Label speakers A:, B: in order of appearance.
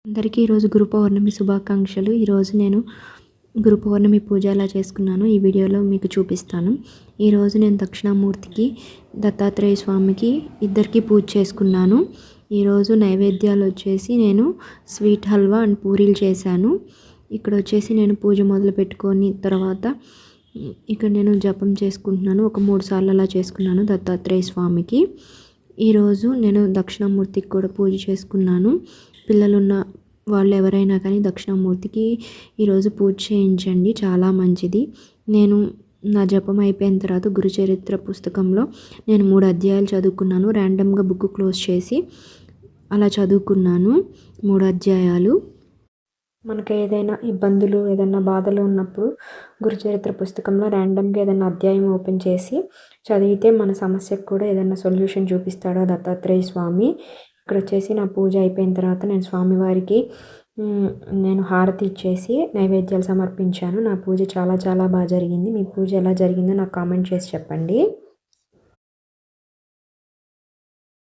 A: అందరికీ ఈరోజు గురు పౌర్ణమి శుభాకాంక్షలు. ఈరోజు నేను గురు పౌర్ణమి పూజ ఎలా చేసుకున్నానో ఈ వీడియోలో మీకు చూపిస్తాను. ఈరోజు నేను దక్షిణామూర్తికి, దత్తాత్రేయ స్వామికి ఇద్దరికి పూజ చేసుకున్నాను. ఈరోజు నైవేద్యాలు వచ్చేసి నేను స్వీట్ హల్వా అండ్ పూరీలు చేశాను. ఇక్కడ వచ్చేసి నేను పూజ మొదలు పెట్టుకొని తర్వాత ఇక్కడ నేను జపం చేసుకుంటున్నాను. ఒక 3 సార్లు అలా చేసుకున్నాను దత్తాత్రేయ స్వామికి. ఈరోజు నేను దక్షిణామూర్తికి కూడా పూజ చేసుకున్నాను. పిల్లలున్న వాళ్ళు ఎవరైనా కానీ దక్షిణామూర్తికి ఈరోజు పూజ చేయించండి, చాలా మంచిది. నేను నా జపం అయిపోయిన తర్వాత గురుచరిత్ర పుస్తకంలో నేను 3 అధ్యాయాలు చదువుకున్నాను. ర్యాండమ్గా బుక్ క్లోజ్ చేసి అలా చదువుకున్నాను 3 అధ్యాయాలు. మనకు ఏదైనా ఇబ్బందులు, ఏదైనా బాధలు ఉన్నప్పుడు గురుచరిత్ర పుస్తకంలో ర్యాండమ్గా ఏదైనా అధ్యాయం ఓపెన్ చేసి చదివితే మన సమస్యకు కూడా ఏదైనా సొల్యూషన్ చూపిస్తాడు దత్తాత్రేయ స్వామి. ఇక్కడ వచ్చేసి నా పూజ అయిపోయిన తర్వాత నేను స్వామివారికి నేను హారతి ఇచ్చేసి నైవేద్యాలు సమర్పించాను. నా పూజ చాలా చాలా బాగా జరిగింది. మీ పూజ ఎలా జరిగిందో నాకు కామెంట్ చేసి చెప్పండి.